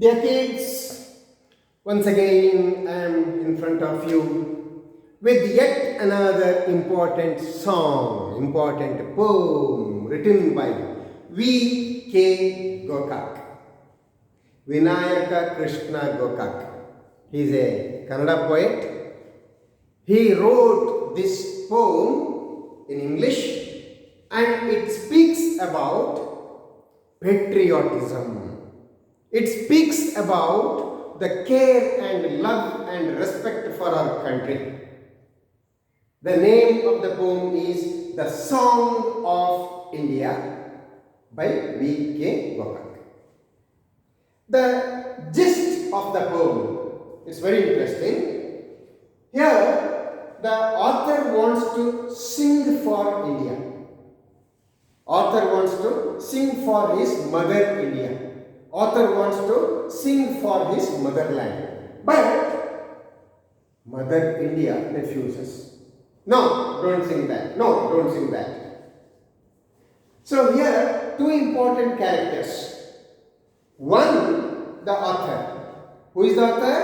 Dear kids, once again I am in front of you with yet another important song, important poem written by V.K. Gokak, Vinayaka Krishna Gokak. He is a Kannada poet. He wrote this poem in English and it speaks about patriotism. It speaks about the care and love and respect for our country. The name of the poem is The Song of India by V.K. Gokak. The gist of the poem is very interesting. Here, the author wants to sing for India. Author wants to sing for his mother India. Author wants to sing for his motherland. But Mother India refuses. No, don't sing that. No, don't sing that. So here, two important characters. One, the author. Who is the author?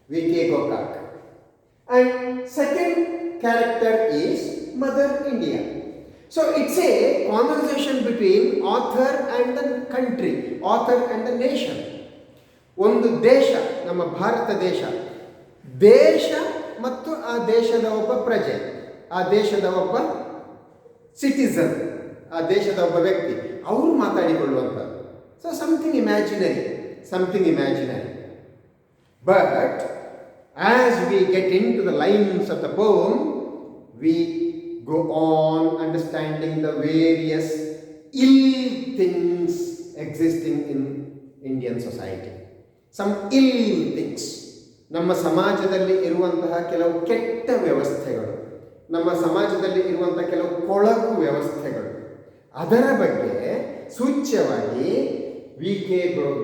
V.K. Gokak. And second character is Mother India. So it's a conversation between author and the country, author and the nation. ಒಂದು ದೇಶ, ನಮ್ಮ ಭಾರತ ದೇಶ, ದೇಶ ಮತ್ತು ಆ ದೇಶದ ಒಬ್ಬ ಪ್ರಜೆ, ಆ ದೇಶದ ಒಬ್ಬ ಸಿಟಿಸನ್, ಆ ದೇಶದ ಒಬ್ಬ ವ್ಯಕ್ತಿ, ಅವರು ಮಾತಾಡಿಕೊಳ್ಳುವಂಥದ್ದು. So something imaginary. But as we get into the lines of the poem, we go on understanding the various ill things existing in Indian society. Some ill things. ನಮ್ಮ ಸಮಾಜದಲ್ಲಿ ಇರುವಂತಹ ಕೆಲವು ಕೆಟ್ಟ ವ್ಯವಸ್ಥೆಗಳು, ನಮ್ಮ ಸಮಾಜದಲ್ಲಿ ಇರುವಂತಹ ಕೆಲವು ಕೊಳಕು ವ್ಯವಸ್ಥೆಗಳು, ಅದರ ಬಗ್ಗೆ ಸೂಚ್ಯವಾಗಿ V.K.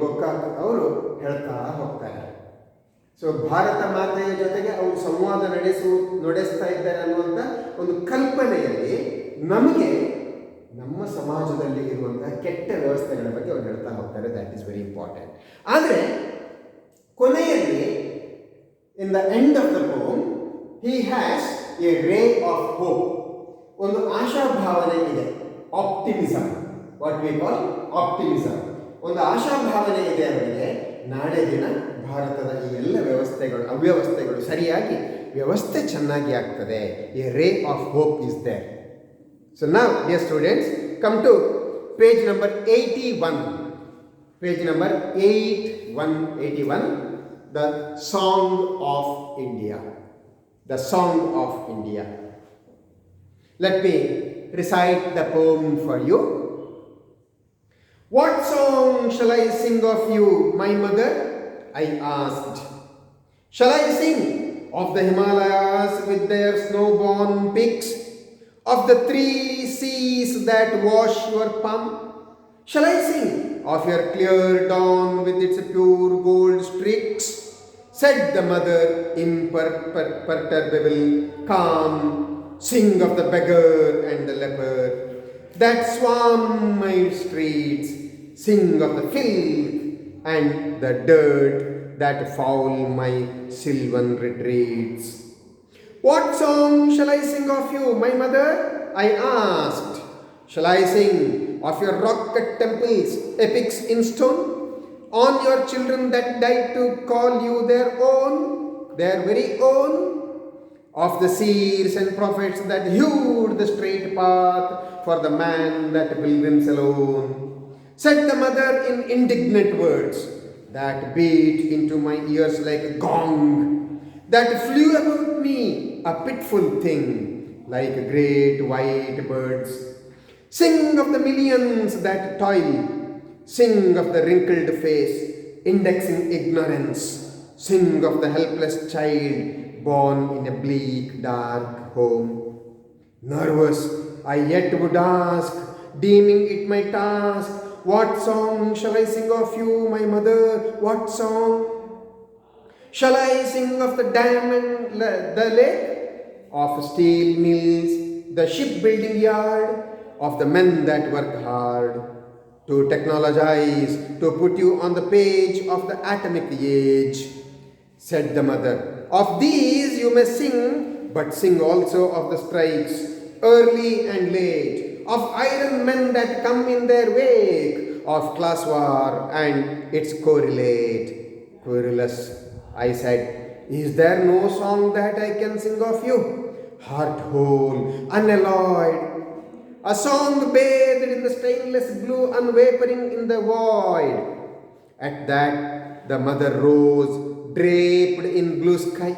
Gokak ಅವರು ಹೇಳ್ತಾ ಹೋಗ್ತಾರೆ. ಸೊ ಭಾರತ ಮಾತೆಯ ಜೊತೆಗೆ ಅವರು ಸಂವಾದ ನಡೆಸ್ತಾ ಇದ್ದಾರೆ ಅನ್ನುವಂಥ ಒಂದು ಕಲ್ಪನೆಯಲ್ಲಿ ನಮಗೆ ನಮ್ಮ ಸಮಾಜದಲ್ಲಿ ಇರುವಂತಹ ಕೆಟ್ಟ ವ್ಯವಸ್ಥೆಗಳ ಬಗ್ಗೆ ಅವರು ಹೇಳ್ತಾ ಹೋಗ್ತಾರೆ. That is very important. ಆದರೆ ಕೊನೆಯಲ್ಲಿ in the end of the Pom he has A ray of hope. ಒಂದು ಆಶಾಭಾವನೆ ಇದೆ, optimism, what we call optimism. ಒಂದು ಆಶಾಭಾವನೆ ಇದೆ ಅವರಿಗೆ, ನಾಳೆ ದಿನ ಭಾರತದ ಈ ಎಲ್ಲ ವ್ಯವಸ್ಥೆಗಳು, ಅವ್ಯವಸ್ಥೆಗಳು ಸರಿಯಾಗಿ ವ್ಯವಸ್ಥೆ ಚೆನ್ನಾಗಿ ಆಗ್ತದೆ. A ray of hope is there. So now dear students, come to page number 81. Page number 81, the song of India. The song of India. Let me recite the poem for you. What song shall I sing of you, my mother? I asked. Shall I sing of the Himalayas with their snow-born peaks, of the 3 seas that wash your palm? Shall I sing of your clear dawn with its pure gold streaks? Said the mother, imperturbable, calm. Sing of the beggar and the leper that swarm my streets. Sing of the filth and the dirt that foul my sylvan retreats. What song shall I sing of you, my mother? I asked. Shall I sing of your rock-cut temples, epics in stone? On your children that died to call you their own, their very own? Of the seers and prophets that hewed the straight path for the man that pilgrims alone? Said the mother in indignant words that beat into my ears like a gong, that flew about me, a pitiful thing, like great white birds. Sing of the millions that toil, sing of the wrinkled face, indexing ignorance, sing of the helpless child born in a bleak, dark home. Nervous, I yet would ask, deeming it my task, what song shall I sing of you, my mother? What song? Shall I sing of the dam and the lake, of steel mills, the shipbuilding yard, of the men that work hard? to technologize, to put you on the page of the atomic age, said the mother. Of these you may sing, but sing also of the strikes, early and late, of iron men that come in their wake, of class war and its correlate. Querulous, I said, is there no song that I can sing of you? Heart whole, unalloyed, a song bathed in the stainless blue, unwavering in the void. At that, the mother rose, draped in blue sky.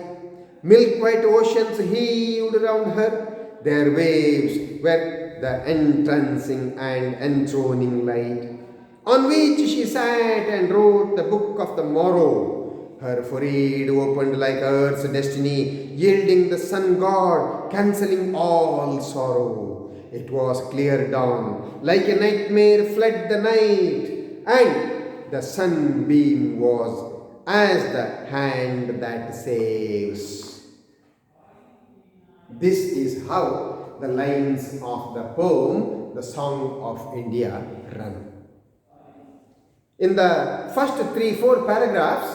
Milk-white oceans heaved around her. Their waves were the entrancing and enthroning light, on which she sat and wrote the book of the morrow. Her forehead opened like Earth's destiny, yielding the sun god, cancelling all sorrow. It was clear dawn, like a nightmare fled the night, and the sunbeam was as the hand that saves. This is how the lines of the poem, The Song of India, run. In the first 3-4 paragraphs,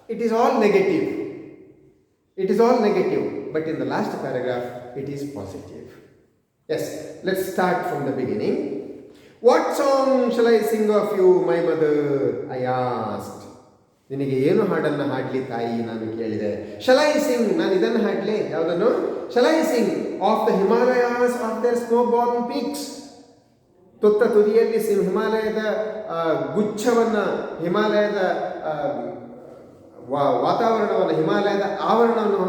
it is all negative. It is all negative, but in the last paragraph, it is positive. Yes, let's start from the beginning. What song shall I sing of you, my mother? I asked. ನಿನಗೆ ಏನು ಹಾಡನ್ನು ಹಾಡಲಿ ತಾಯಿ ನಾನು ಕೇಳಿದೆ. Shall I sing? ನಾನು ಇದನ್ನು ಹಾಡಲಿ ಯಾವುದನ್ನು? Shall I sing of the Himalayas of their snow-born peaks? ತುತ್ತ ತುದಿಯಲ್ಲಿ ಹಿಮಾಲಯದ ಗುಚ್ಛವನ್ನು, ಹಿಮಾಲಯದ ವಾತಾವರಣವನ್ನು, ಹಿಮಾಲಯದ ಆವರಣವನ್ನು,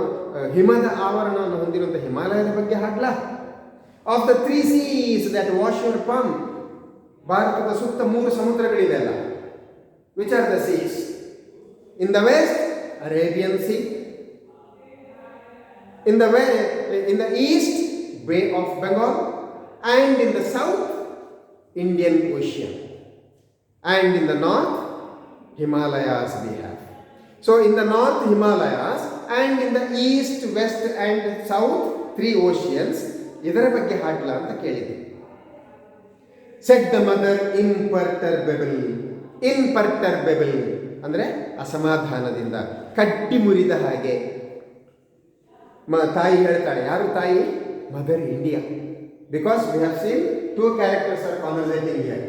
ಹಿಮದ ಆವರಣವನ್ನು ಹೊಂದಿರುವಂಥ ಹಿಮಾಲಯದ ಬಗ್ಗೆ ಹಾಡಲಾ? Of the 3 seas that wash your palm. ಭಾರತದ ಸುತ್ತ 3 ಸಮುದ್ರಗಳಿದೆ ಅಲ್ಲ. Which are the seas? In the west, Arabian sea. In the east, Bay of Bengal. And in the south, Indian Ocean. And in the north, Himalayas we have. So in the north, Himalayas, and in the east, west and south, 3 oceans. ಇದರ ಬಗ್ಗೆ ಹಾಡಲ ಅಂತ ಕೇಳಿದೆ. Said the mother imperturbable. Imperturbable ಅಂದರೆ ಅಸಮಾಧಾನದಿಂದ, ಕಟ್ಟಿ ಮುರಿದ ಹಾಗೆ. ತಾಯಿ ಹೇಳ್ತಾಳೆ. ಯಾರು ತಾಯಿ? Mother India. Because we have seen 2 characters are conversating here,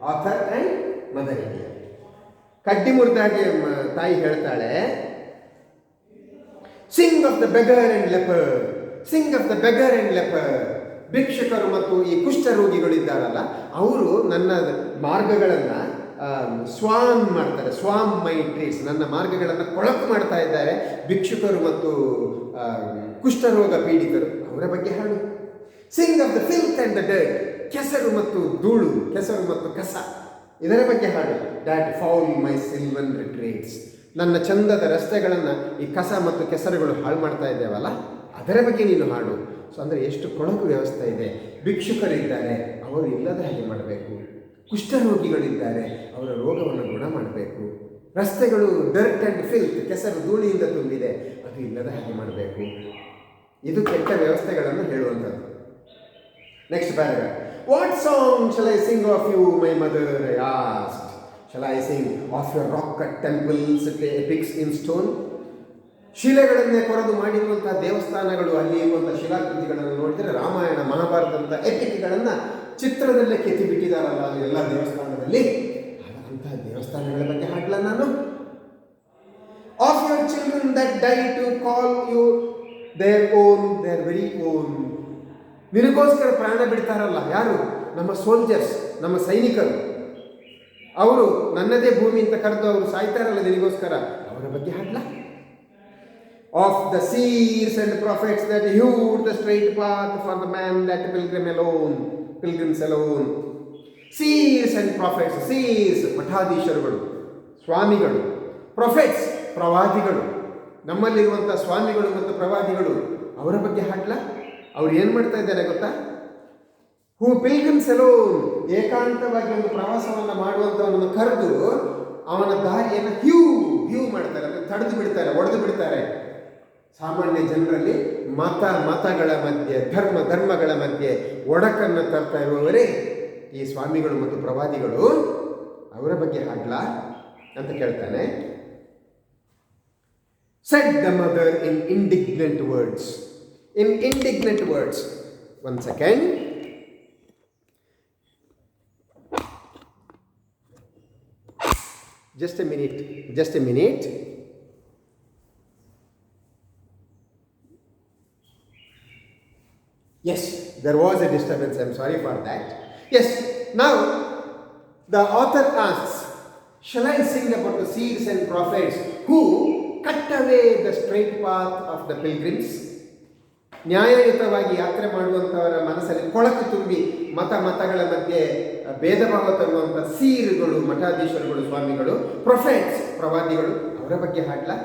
author and mother India. ಕಡ್ಡಿ ಮುರಿದಾಗೆ ತಾಯಿ ಹೇಳ್ತಾಳೆ, sing of the beggar and leper, sing of the beggar and leper. ಭಿಕ್ಷುಕರು ಮತ್ತು ಈ ಕುಷ್ಠರೋಗಿಗಳಿದ್ದಾರಲ್ಲ, ಅವರು ನನ್ನ ಮಾರ್ಗಗಳನ್ನು ಸ್ವಾಮ್ ಮಾಡ್ತಾರೆ. ಸ್ವಾಮ್ ಮೈ ಟ್ರೀಟ್ಸ್, ನನ್ನ ಮಾರ್ಗಗಳನ್ನು ಕೊಳಕು ಮಾಡ್ತಾ ಇದ್ದಾರೆ. ಭಿಕ್ಷುಕರು ಮತ್ತು ಕುಷ್ಠರೋಗ ಪೀಡಿತರು, ಅವರ ಬಗ್ಗೆ ಹಾಡು. Sing of the filth and the dirt, ಕೆಸರು ಮತ್ತು ಧೂಳು, ಕೆಸರು ಮತ್ತು ಕಸ, ಇದರ ಬಗ್ಗೆ ಹಾಡು. ದ್ಯಾಟ್ ಫೌಲ್ ಮೈ ಸಿಲ್ವನ್ ರಿಟ್ರೀಟ್ಸ್, ನನ್ನ ಚಂದದ ರಸ್ತೆಗಳನ್ನು ಈ ಕಸ ಮತ್ತು ಕೆಸರುಗಳು ಹಾಳು ಮಾಡ್ತಾ ಇದ್ದೇವಲ್ಲ, ಅದರ ಬಗ್ಗೆ ನೀನು ಹಾಡು. ಸೊ ಅಂದರೆ ಎಷ್ಟು ಕೊಳಕು ವ್ಯವಸ್ಥೆ ಇದೆ. ಭಿಕ್ಷುಕರಿದ್ದಾರೆ, ಅವರು ಇಲ್ಲದ ಹಾಗೆ ಮಾಡಬೇಕು. ಕುಷ್ಠರೋಗಿಗಳಿದ್ದಾರೆ, ಅವರ ರೋಗವನ್ನು ಗುಣ ಮಾಡಬೇಕು. ರಸ್ತೆಗಳು ಡರ್ಟ್ ಆ್ಯಂಡ್ ಫಿಲ್ತ್, ಕೆಸರು ಧೂಳಿಯಿಂದ ತುಂಬಿದೆ, ಅದು ಇಲ್ಲದ ಹಾಗೆ ಮಾಡಬೇಕು. ಇದು ಕೆಟ್ಟ ವ್ಯವಸ್ಥೆಗಳನ್ನು ಹೇಳುವಂಥದ್ದು. Next paragraph. What song shall I sing of you, my mother? I asked. Shall I sing of your rock-cut temples, epics in stone? ಶಿಲೆಗಳನ್ನೇ ಕೊರೆದು ಮಾಡಿರುವಂತಹ ದೇವಸ್ಥಾನಗಳು, ಅಲ್ಲಿ ಇರುವಂಥ ಶಿಲಾಕೃತಿಗಳನ್ನು ನೋಡಿದರೆ ರಾಮಾಯಣ ಮಹಾಭಾರತದ ಎಪಿಕ್ಗಳನ್ನು ಚಿತ್ರದಲ್ಲೇ ಕೆತ್ತಿಬಿಟ್ಟಿದ್ದಾರಲ್ಲ ಅದು ಎಲ್ಲ ದೇವಸ್ಥಾನದಲ್ಲಿ, ಅಂತಹ ದೇವಸ್ಥಾನಗಳ ಬಗ್ಗೆ ಹಾಡಲ ನಾನು. Of your children that die to call you their own, their very own. ನಿನಗೋಸ್ಕರ ಪ್ರಾಣ ಬಿಡ್ತಾರಲ್ಲ ಯಾರು? ನಮ್ಮ ಸೋಲ್ಜರ್ಸ್, ನಮ್ಮ ಸೈನಿಕರು. ಅವರು ನನ್ನದೇ ಭೂಮಿ ಅಂತ ಕರೆದು ಅವರು ಸಾಯ್ತಾರಲ್ಲ ನಿನಗೋಸ್ಕರ, ಅವರ ಬಗ್ಗೆ ಹಾಡಲ. Of the seers and prophets that hewed the straight path for the man that pilgrims alone. seers and prophets, seers ಮಠಾಧೀಶರುಗಳು, ಸ್ವಾಮಿಗಳು, prophets ಪ್ರವಾದಿಗಳು, ನಮ್ಮಲ್ಲಿರುವಂಥ ಸ್ವಾಮಿಗಳು ಮತ್ತು ಪ್ರವಾದಿಗಳು, ಅವರ ಬಗ್ಗೆ ಹಾಡಲ. ಅವ್ರು ಏನು ಮಾಡ್ತಾ ಇದ್ದಾರೆ ಗೊತ್ತಾ? ಹೂ ಪಿಲ್ಗ್ರಿಮ್ಸ್ ಅಲೋನ್, ಏಕಾಂತವಾಗಿ ಒಂದು ಪ್ರವಾಸವನ್ನು ಮಾಡುವಂಥವನನ್ನು ಕರೆದು ಅವನ ದಾರಿಯನ್ನು ಹ್ಯೂ ಮಾಡ್ತಾರೆ, ಅಂದರೆ ತಡೆದು ಬಿಡ್ತಾರೆ, ಒಡೆದು ಬಿಡ್ತಾರೆ. ಸಾಮಾನ್ಯ ಜನರಲ್ಲಿ ಮತಗಳ ಮಧ್ಯೆ, ಧರ್ಮಗಳ ಮಧ್ಯೆ ಒಡಕನ್ನು ತರ್ತಾ ಇರುವವರೇ ಈ ಸ್ವಾಮಿಗಳು ಮತ್ತು ಪ್ರವಾದಿಗಳು ಅವರ ಬಗ್ಗೆ ಹಾಡ್ಲಾ ಅಂತ ಕೇಳ್ತಾನೆ. Said the mother in indignant words. In indignant words. One second. Just a minute. Yes, there was a disturbance. I'm sorry for that. Yes, now the author asks, shall I sing about the seers and prophets who cut away the straight path of the pilgrims? ನ್ಯಾಯಯುತವಾಗಿ ಯಾತ್ರೆ ಮಾಡುವಂಥವರ ಮನಸ್ಸಲ್ಲಿ ಕೊಳಕು ತುಂಬಿ ಮತಗಳ ಮಧ್ಯೆ ಭೇದ ಭಾವ ತರುವಂಥ ಸೀರುಗಳು, ಮಠಾಧೀಶರುಗಳು, ಸ್ವಾಮಿಗಳು, ಪ್ರೊಫೆಟ್ಸ್, ಪ್ರವಾದಿಗಳು, ಅವರ ಬಗ್ಗೆ ಹಾಡ್ಲಾ?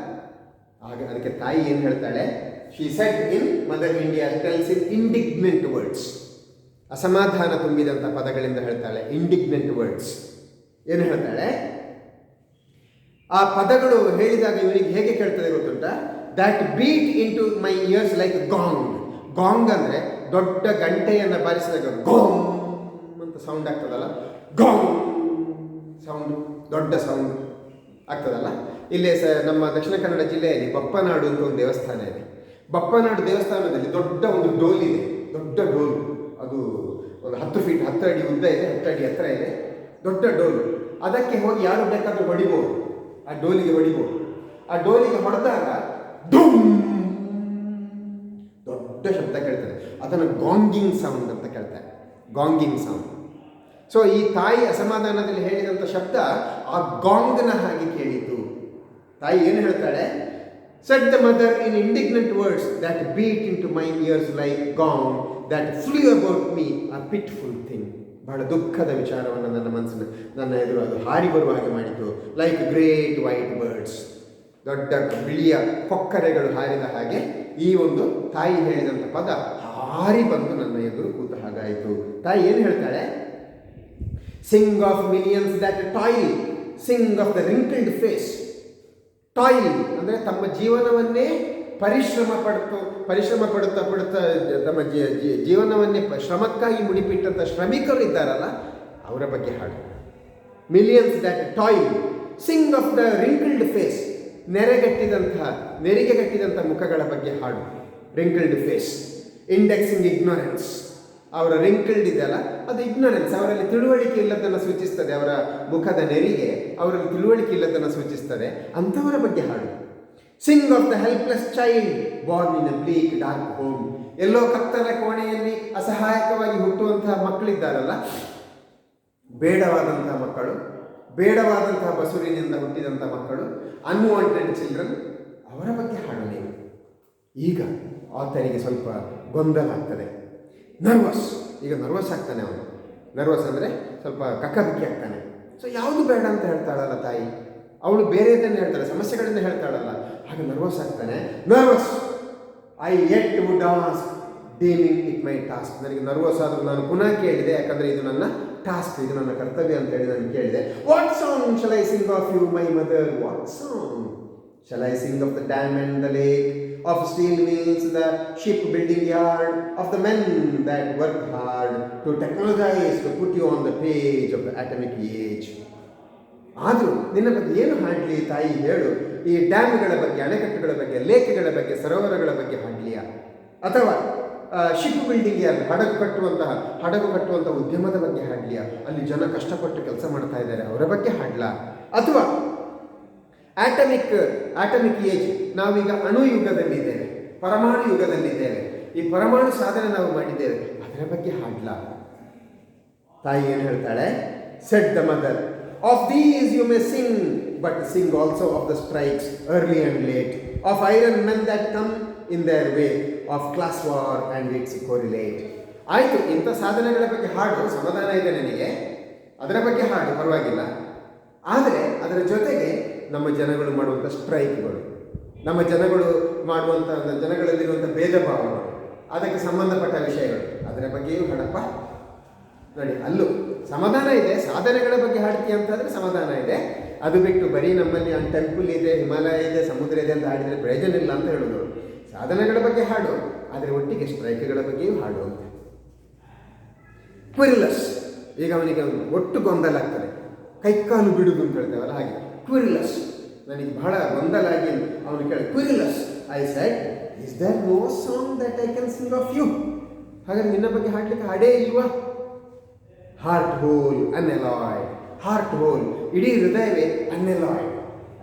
ಆಗ ಅದಕ್ಕೆ ತಾಯಿ ಏನು ಹೇಳ್ತಾಳೆ? She said in Mother India tells in indignant words. ಅಸಮಾಧಾನ ತುಂಬಿದಂಥ ಪದಗಳಿಂದ ಹೇಳ್ತಾಳೆ. ಇಂಡಿಗ್ನೆಂಟ್ ವರ್ಡ್ಸ್ ಏನು ಹೇಳ್ತಾಳೆ? ಆ ಪದಗಳು ಹೇಳಿದಾಗ ಇವನಿಗೆ ಹೇಗೆ ಕೇಳ್ತದೆ ಗೊತ್ತುಂಟ? That beat into my ears like gong. Gong ಅಂದರೆ ದೊಡ್ಡ ಗಂಟೆಯನ್ನು ಬಾರಿಸಿದಾಗ ಗಾಂಗ್ ಅಂತ ಸೌಂಡ್ ಆಗ್ತದಲ್ಲ, ಗಾಂಗ್ ಸೌಂಡ್, ದೊಡ್ಡ ಸೌಂಡ್ ಆಗ್ತದಲ್ಲ. ಇಲ್ಲೇ ನಮ್ಮ ದಕ್ಷಿಣ ಕನ್ನಡ ಜಿಲ್ಲೆಯಲ್ಲಿ ಬಪ್ಪನಾಡು ಅಂತ ಒಂದು ದೇವಸ್ಥಾನ ಇದೆ. ಬಪ್ಪನಾಡು ದೇವಸ್ಥಾನದಲ್ಲಿ ದೊಡ್ಡ ಒಂದು ಡೋಲ್ ಇದೆ, ದೊಡ್ಡ ಡೋಲು. ಅದು ಒಂದು 10 ಫೀಟ್ 10 ಅಡಿ ಉದ್ದ ಇದೆ, 10 ಅಡಿ ಎತ್ತರ ಇದೆ, ದೊಡ್ಡ ಡೋಲು. ಅದಕ್ಕೆ ಹೋಗಿ ಯಾರು ಬೇಕಾದರೂ ಹೊಡಿಬೋದು, ಆ ಡೋಲಿಗೆ ಹೊಡಿಬೋದು. ಆ ಡೋಲಿಗೆ ಹೊಡೆದಾಗ ಡುಮ್ ದೊಡ್ಡ ಶಬ್ದ ಕೇಳ್ತದೆ. ಅದನ್ನು ಗಾಂಗಿಂಗ್ ಸೌಂಡ್ ಅಂತ ಕೇಳ್ತಾರೆ, ಗಾಂಗಿಂಗ್ ಸೌಂಡ್. ಸೊ ಈ ತಾಯಿ ಅಸಮಾಧಾನದಲ್ಲಿ ಹೇಳಿದಂಥ ಶಬ್ದ ಆ ಗಾಂಗ್ನ ಹಾಗೆ ಕೇಳಿತು. ತಾಯಿ ಏನು ಹೇಳ್ತಾಳೆ? Said the mother in indignant words that beat into my ears like gong, that flew about me, a pitiful thing. ಬಹಳ ದುಃಖದ ವಿಚಾರವನ್ನು ನನ್ನ ಎದುರು ಅದು ಹಾರಿ ಬರುವ ಹಾಗೆ ಮಾಡಿತು. ಲೈಕ್ ಗ್ರೇಟ್ ವೈಟ್ ಬರ್ಡ್ಸ್, ದೊಡ್ಡ ಬಿಳಿಯ ಕೊಕ್ಕರೆಗಳು ಹಾರಿದ ಹಾಗೆ ಈ ಒಂದು ತಾಯಿ ಹೇಳಿದಂಥ ಪದ ಹಾರಿ ಬಂದು ನನ್ನ ಎದುರು ಕೂತ ಹಾಗಾಯಿತು. ತಾಯಿ ಏನು ಹೇಳ್ತಾಳೆ? Sing of millions that toil, sing of the wrinkled face. Toil ಅಂದರೆ ತಮ್ಮ ಜೀವನವನ್ನೇ ಪರಿಶ್ರಮ ಪಡುತ್ತಾ ತಮ್ಮ ಜೀವನವನ್ನೇ ಶ್ರಮಕ್ಕಾಗಿ ಮುಡಿಪಿಟ್ಟಂಥ ಶ್ರಮಿಕರು ಇದ್ದಾರಲ್ಲ, ಅವರ ಬಗ್ಗೆ ಹಾಡು. Millions that toil, sing of the wrinkled face, ನೆರಿಗೆಗಟ್ಟಿದಂಥ ಮುಖಗಳ ಬಗ್ಗೆ ಹಾಡು. Wrinkled face, indexing ignorance. ಅವರ ರಿಂಕಲ್ಡ್ ಇದೆಯಲ್ಲ, ಅದು ಇಗ್ನೋರೆನ್ಸ್, ಅವರಲ್ಲಿ ತಿಳುವಳಿಕೆ ಇಲ್ಲದನ್ನು ಸೂಚಿಸ್ತದೆ. ಅವರ ಮುಖದ ನೆರಿಗೆ ಅವರಲ್ಲಿ ತಿಳುವಳಿಕೆ ಇಲ್ಲದನ್ನು ಸೂಚಿಸ್ತದೆ. ಅಂಥವರ ಬಗ್ಗೆ ಹಾಡು. Sing of the helpless child born in a bleak dark home. ಎಲ್ಲೋ ಕತ್ತಲ ಕೋಣೆಯಲ್ಲಿ ಅಸಹಾಯಕವಾಗಿ ಹುಟ್ಟುವಂತಹ ಮಕ್ಕಳಿದ್ದಾರಲ್ಲ, ಬೇಡವಾದಂತಹ ಮಕ್ಕಳು, ಬೇಡವಾದಂತಹ ಬಸುರಿನಿಂದ ಹುಟ್ಟಿದಂಥ ಮಕ್ಕಳು, ಅನ್ವಾಂಟೆಡ್ ಚಿಲ್ಡ್ರನ್, ಅವರ ಬಗ್ಗೆ ಹಾಡು ನೀವು. ಈಗ ಆತನಿಗೆ ಸ್ವಲ್ಪ ಗೊಂದಲ ಆಗ್ತದೆ, ನರ್ವಸ್. ಈಗ ನರ್ವಸ್ ಆಗ್ತಾನೆ ಅವನು. ನರ್ವಸ್ ಅಂದರೆ ಸ್ವಲ್ಪ ಕಕ್ಕಬಿಕ್ಕಿ ಆಗ್ತಾನೆ. ಸೊ ಯಾವುದು ಬೇಡ ಅಂತ ಹೇಳ್ತಾಳಲ್ಲ ತಾಯಿ, ಅವಳು ಬೇರೆದನ್ನು ಹೇಳ್ತಾಳೆ, ಸಮಸ್ಯೆಗಳಿಂದ ಹೇಳ್ತಾಳಲ್ಲ, ಹಾಗೆ ನರ್ವಸ್ ಆಗ್ತಾನೆ. Nervous I yet would ask deeming it my task. ನನಗೆ ನರ್ವಸ್ ಆದರೂ ನಾನು ಪುನಃ ಕೇಳಿದೆ, ಯಾಕಂದರೆ ಇದು ನನ್ನ ಟಾಸ್ಕ್, ಇದು ನನ್ನ ಕರ್ತವ್ಯ ಅಂತೇಳಿ ನಾನು ಕೇಳಿದೆ. What song shall I sing of you my mother? What song shall I sing of the dam and the lake, of steel mills, the ship building yard, of the men that work hard to technologize, to put you on the page of the atomic age? ಆದರೂ ನಿನ್ನ ಬಗ್ಗೆ ಏನು ಹಾಡಲಿ ತಾಯಿ ಹೇಳು? ಈ ಡ್ಯಾಮ್ಗಳ ಬಗ್ಗೆ, ಅಣೆಕಟ್ಟುಗಳ ಬಗ್ಗೆ, ಲೇಕ್ಗಳ ಬಗ್ಗೆ, ಸರೋವರಗಳ ಬಗ್ಗೆ ಹಾಡಲಿಯಾ? ಅಥವಾ ಶಿಪ್ ಬಿಲ್ಡಿಂಗ್ ಯಾರು, ಹಡಗು ಕಟ್ಟುವಂತಹ ಉದ್ಯಮದ ಬಗ್ಗೆ ಹಾಡಲಿಯಾ? ಅಲ್ಲಿ ಜನ ಕಷ್ಟಪಟ್ಟು ಕೆಲಸ ಮಾಡ್ತಾ ಇದ್ದಾರೆ, ಅವರ ಬಗ್ಗೆ ಹಾಡಲಾ? ಅಥವಾ ಆಟಮಿಕ್ ಏಜ್, ನಾವೀಗ ಅಣು ಯುಗದಲ್ಲಿದ್ದೇವೆ, ಪರಮಾಣು ಯುಗದಲ್ಲಿದ್ದೇವೆ, ಈ ಪರಮಾಣು ಸಾಧನೆ ನಾವು ಮಾಡಿದ್ದೇವೆ, ಅದರ ಬಗ್ಗೆ ಹಾಡಲಾ? ತಾಯಿ ಏನು ಹೇಳ್ತಾಳೆ? Said the mother, of these you may sing, but sing also of the strikes early and late, of iron men that come in their way, of class war and its correlate. ಆಯಿತು, ಇಂಥ ಸಾಧನೆಗಳ ಬಗ್ಗೆ ಹಾಡು, ಸಮಾಧಾನ ಇದೆ ನನಗೆ, ಅದರ ಬಗ್ಗೆ ಹಾಡು, ಪರವಾಗಿಲ್ಲ. ಆದರೆ ಅದರ ಜೊತೆಗೆ ನಮ್ಮ ಜನಗಳು ಮಾಡುವಂಥ ಸ್ಟ್ರೈಕ್ಗಳು, ನಮ್ಮ ಜನಗಳು ಮಾಡುವಂಥ, ಜನಗಳಲ್ಲಿರುವಂಥ ಭೇದ ಭಾವಗಳು, ಅದಕ್ಕೆ ಸಂಬಂಧಪಟ್ಟ ವಿಷಯಗಳು, ಅದರ ಬಗ್ಗೆಯೂ ಹಾಡಪ್ಪ. ನೋಡಿ, ಅಲ್ಲೂ ಸಮಾಧಾನ ಇದೆ. ಸಾಧನೆಗಳ ಬಗ್ಗೆ ಹಾಡ್ತೀಯ ಅಂತಂದರೆ ಸಮಾಧಾನ ಇದೆ. ಅದು ಬಿಟ್ಟು ಬರೀ ನಮ್ಮಲ್ಲಿ ಟೆಂಪಲ್ ಇದೆ, ಹಿಮಾಲಯ ಇದೆ, ಸಮುದ್ರ ಇದೆ ಅಂತ ಹಾಡಿದರೆ ಪ್ರಯೋಜನ ಇಲ್ಲ ಅಂತ ಹೇಳೋದು. ಸಾಧನೆಗಳ ಬಗ್ಗೆ ಹಾಡು, ಅದರ ಒಟ್ಟಿಗೆ ಸ್ಟ್ರೈಕ್ಗಳ ಬಗ್ಗೆಯೂ ಹಾಡು ಅಂತ. ಕ್ವಿರಿಲಸ್ ಈಗ ಅವನಿಗೆ ಒಟ್ಟು ಗೊಂದಲ ಆಗ್ತದೆ, ಕೈಕಾಲು ಬಿಡುವುದು ಅಂತ ಹೇಳ್ತೇವಲ್ಲ ಹಾಗೆ. ಕ್ವಿರಿಲಸ್, ನನಗೆ ಬಹಳ ಗೊಂದಲ ಆಗಿ ಅವನು ಕೇಳಿ, querulous I said, is there no song that I can sing of you? ಹಾಗಾದ್ರೆ ನಿನ್ನ ಬಗ್ಗೆ ಹಾಡಲಿಕ್ಕೆ ಹಾಡೇ ಇಲ್ವಾ? Heart whole unalloyed, heart whole ಇಡೀ ಹೃದಯವೇ ಅನ್ಎಲಾಯ್ಡ್.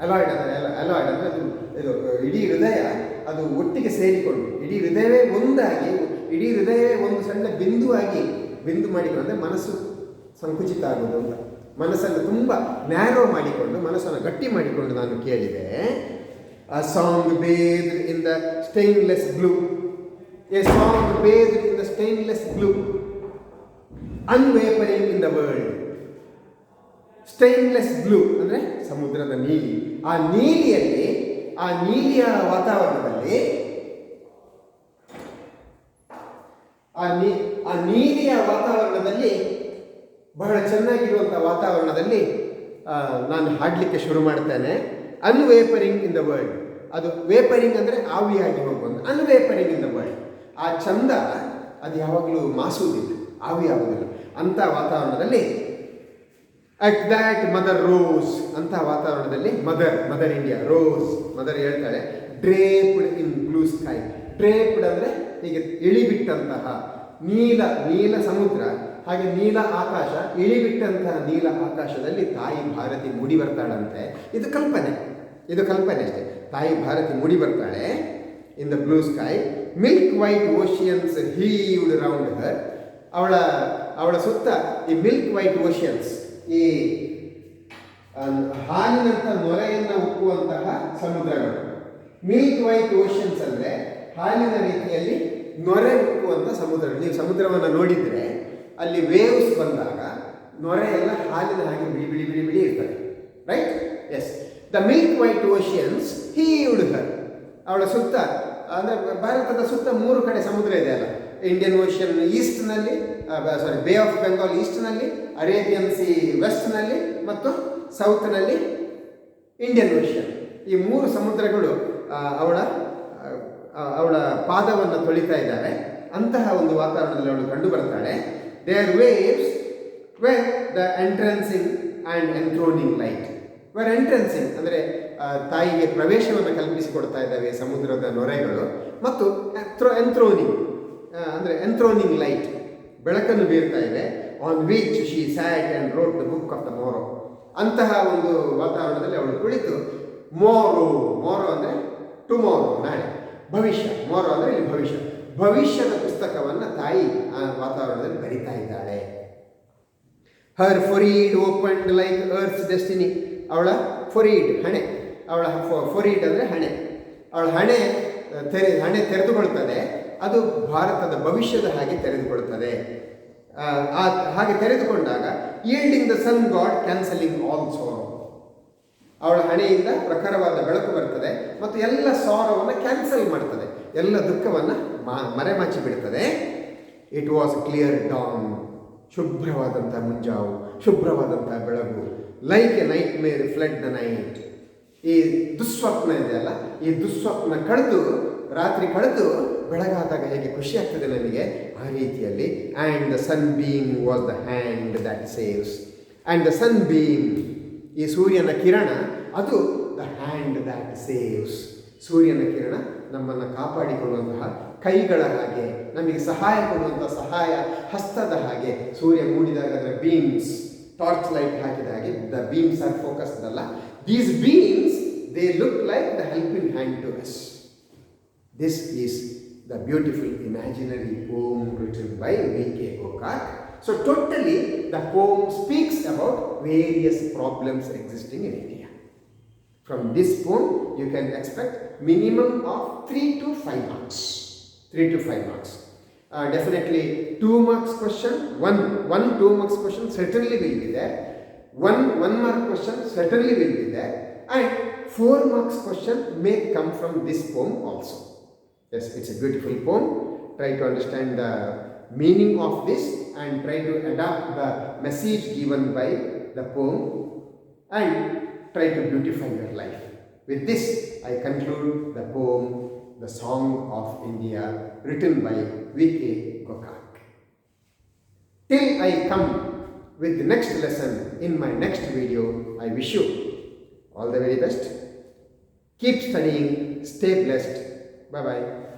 ಅಲಾಯ್ಡ್ ಅಂದರೆ ಅಲಾಯ್ಡ್ ಅಂದರೆ ಅದು ಇದು ಇಡೀ ಹೃದಯ ಅದು ಒಟ್ಟಿಗೆ ಸೇರಿಕೊಂಡು ಇಡೀ ಹೃದಯವೇ ಒಂದಾಗಿ, ಇಡೀ ಹೃದಯವೇ ಒಂದು ಸಣ್ಣ ಬಿಂದು ಮಾಡಿಕೊಂಡು, ಅಂದರೆ ಮನಸ್ಸು ಸಂಕುಚಿತ ಆಗೋದು ಅಂತ, ಮನಸ್ಸನ್ನು ತುಂಬ ನ್ಯಾರೋ ಮಾಡಿಕೊಂಡು, ಮನಸ್ಸನ್ನು ಗಟ್ಟಿ ಮಾಡಿಕೊಂಡು ನಾನು ಕೇಳಿದೆ. A song based in the stainless blue, a song based in the stainless blue, unvapouring in the world. Stainless blue ಅಂದರೆ ಸಮುದ್ರದ ನೀಲಿ. ಆ ನೀಲಿಯಲ್ಲಿ, ಆ ನೀಲಿಯ ವಾತಾವರಣದಲ್ಲಿ, ಆ ನೀಲಿಯ ವಾತಾವರಣದಲ್ಲಿ, ಬಹಳ ಚೆನ್ನಾಗಿರುವಂಥ ವಾತಾವರಣದಲ್ಲಿ ನಾನು ಹಾಡಲಿಕ್ಕೆ ಶುರು ಮಾಡ್ತೇನೆ. ಅನ್ವೇಪರಿಂಗ್ ಇನ್ ದ ವರ್ಲ್ಡ್. ಅದು ವೇಪರಿಂಗ್ ಅಂದರೆ ಆವಿಯಾಗಿ ಹೋಗುವಂಥ, ಅನ್ವೇಪರಿಂಗ್ ಇನ್ ದ ವರ್ಲ್ಡ್. ಆ ಚಂದ ಅದು ಯಾವಾಗಲೂ ಮಾಸುವುದಿಲ್ಲ, ಆವಿ ಆಗುವುದಿಲ್ಲ. ಅಂಥ ವಾತಾವರಣದಲ್ಲಿ, ಅಟ್ ದ್ಯಾಟ್ ಮದರ್ ರೋಸ್, ಅಂಥ ವಾತಾವರಣದಲ್ಲಿ ಮದರ್ ಇಂಡಿಯಾ, ರೋಸ್, ಮದರ್ ಹೇಳ್ತಾಳೆ, ಡ್ರೇಪ್ಡ್ ಇನ್ ಬ್ಲೂ ಸ್ಕೈ. ಡ್ರೇಪ್ಡ್ ಅಂದರೆ ಹೀಗೆ ಇಳಿಬಿಟ್ಟಂತಹ ನೀಲ ಸಮುದ್ರ, ಹಾಗೆ ನೀಲ ಆಕಾಶ, ಇಳಿಬಿಟ್ಟಂತಹ ನೀಲ ಆಕಾಶದಲ್ಲಿ ತಾಯಿ ಭಾರತಿ ಮುಡಿ ಬರ್ತಾಳಂತೆ. ಇದು ಕಲ್ಪನೆ ಅಷ್ಟೇ. ತಾಯಿ ಭಾರತಿ ಮುಡಿ ಬರ್ತಾಳೆ in the blue sky. Milk white oceans heaved round her. ಅವಳ ಸುತ್ತ ಈ ಮಿಲ್ಕ್ ವೈಟ್ ಓಷಿಯನ್ಸ್, ಈ ಹಾಲಿನಂಥ ನೊರೆಯನ್ನು ಉಕ್ಕುವಂತಹ ಸಮುದ್ರಗಳು. ಮಿಲ್ಕ್ ವೈಟ್ ಓಷನ್ಸ್ ಅಂದರೆ ಹಾಲಿನ ರೀತಿಯಲ್ಲಿ ನೊರೆ ಉಕ್ಕುವಂಥ ಸಮುದ್ರಗಳು. ನೀವು ಸಮುದ್ರವನ್ನು ನೋಡಿದರೆ ಅಲ್ಲಿ ವೇವ್ಸ್ ಬಂದಾಗ ನೊರೆ ಎಲ್ಲ ಹಾಲಿನ ಹಾಗೆ ಬಿಡಿ ಇರ್ತದೆ, right? Yes, the milk white oceans heaved her. ಅವಳ ಸುತ್ತ, ಅಂದರೆ ಭಾರತದ ಸುತ್ತ 3 ಕಡೆ ಸಮುದ್ರ ಇದೆ ಅಲ್ಲ. ಇಂಡಿಯನ್ ಓಷನ್ ಈಸ್ಟ್ನಲ್ಲಿ, ಬೇ ಆಫ್ ಬೆಂಗಾಲ್ ಈಸ್ಟ್ನಲ್ಲಿ, ಅರೇಬಿಯನ್ ಸಿ ವೆಸ್ಟ್ನಲ್ಲಿ ಮತ್ತು ಸೌತ್ನಲ್ಲಿ ಇಂಡಿಯನ್ ಓಷನ್. ಈ 3 ಸಮುದ್ರಗಳು ಅವಳ ಪಾದವನ್ನು ತೊಳಿತಾ ಇದ್ದಾವೆ. ಅಂತಹ ಒಂದು ವಾತಾವರಣದಲ್ಲಿ ಅವಳು ಕಂಡು ಬರ್ತಾಳೆ. Their waves were the entrancing and enthroning light. Were entrancing ಅಂದರೆ ತಾಯಿಗೆ ಪ್ರವೇಶವನ್ನು ಕಲ್ಪಿಸಿಕೊಡ್ತಾ ಇದ್ದಾವೆ ಸಮುದ್ರದ ನೊರೆಗಳು. ಮತ್ತು ಎಂಥ್ರೋನಿಂಗ್ ಅಂದರೆ ಎಂಥ್ರೋನಿಂಗ್ ಲೈಟ್, ಬೆಳಕನ್ನು ಬೀರ್ತಾ ಇದೆ. On which she sat and wrote the book of the morrow. ಅಂತಹ ಒಂದು ವಾತಾವರಣದಲ್ಲಿ ಅವಳು ಕುಳಿತು ಮೋರೋ ಅಂದರೆ ಟುಮಾರೋ, ನಾಳೆ, ಭವಿಷ್ಯ. ಮೋರೋ ಅಂದರೆ ಇಲ್ಲಿ ಭವಿಷ್ಯದ ಪುಸ್ತಕವನ್ನು ತಾಯಿ ಆ ವಾತಾವರಣದಲ್ಲಿ ಬರಿತಾ ಇದ್ದಾಳೆ. ಹರ್ ಫೊರೀಡ್ ಓಪನ್ಡ್ ಲೈಕ್ ಅರ್ತ್ಸ್ ಡೆಸ್ಟಿನಿ. ಅವಳ ಫೊರೀಡ್, ಹಣೆ, ಅವಳ ಫೊರೀಡ್ ಅಂದರೆ ಹಣೆ. ಅವಳ ಹಣೆ ತೆರೆದುಕೊಳ್ತದೆ. ಅದು ಭಾರತದ ಭವಿಷ್ಯದ ಹಾಗೆ ತೆರೆದುಕೊಳ್ತದೆ. ಹಾಗೆ ತೆರೆದುಕೊಂಡಾಗ yielding the sun god cancelling all sorrow. ಅವಳ ಹಣೆಯಿಂದ ಪ್ರಖರವಾದ ಬೆಳಕು ಬರ್ತದೆ ಮತ್ತು ಎಲ್ಲ ಸಾರವನ್ನು ಕ್ಯಾನ್ಸಲ್ ಮಾಡ್ತದೆ, ಎಲ್ಲ ದುಃಖವನ್ನು ಮರೆಮಾಚಿ ಬಿಡ್ತದೆ. It was clear dawn. ಶುಭ್ರವಾದಂಥ ಮುಂಜಾವು, ಶುಭ್ರವಾದಂಥ ಬೆಳಗು. Like a nightmare flood the night. ಈ ದುಸ್ವಪ್ನ ಇದೆಯಲ್ಲ, ಈ ದುಸ್ವಪ್ನ ರಾತ್ರಿ ಕಳೆದು ಬೆಳಗಾದಾಗ ಹೇಗೆ ಖುಷಿ ಆಗ್ತದೆ ನಮಗೆ, ಆ ರೀತಿಯಲ್ಲಿ. And the sunbeam was the hand that saves. And the sunbeam, ಈ ಸೂರ್ಯನ ಕಿರಣ, ಅದು ದ ಹ್ಯಾಂಡ್ ದ್ಯಾಟ್ ಸೇವ್ಸ್. ಸೂರ್ಯನ ಕಿರಣ ನಮ್ಮನ್ನು ಕಾಪಾಡಿಕೊಳ್ಳುವಂತಹ ಕೈಗಳ ಹಾಗೆ, ನಮಗೆ ಸಹಾಯ ಕೊಡುವಂಥ ಸಹಾಯ ಹಸ್ತದ ಹಾಗೆ. ಸೂರ್ಯ ಮೂಡಿದಾಗ ಅದರ ಬೀಮ್ಸ್, ಟಾರ್ಚ್ ಲೈಟ್ ಹಾಕಿದ ಹಾಗೆ, ದ ಬೀಮ್ಸ್ ಆರ್ ಫೋಕಸ್ಡ್ ಅಲ್ಲ. These beams, they look like the helping hand to us. This is the beautiful imaginary poem written by V.K. Gokak. So totally the poem speaks about various problems existing in India. From this poem you can expect minimum of 3 to 5 marks. 3 to 5 marks. Definitely 2 marks question, one 2 marks question certainly will be there. One mark question certainly will be there. And 4 marks question may come from this poem also. Yes, it's a beautiful poem. Try to understand the meaning of this and try to adapt the message given by the poem and try to beautify your life. With this, I conclude the poem, The Song of India, written by V.K. Gokak. Till I come with the next lesson in my next video. I wish you all the very best. Keep studying. Stay blessed. Bye bye.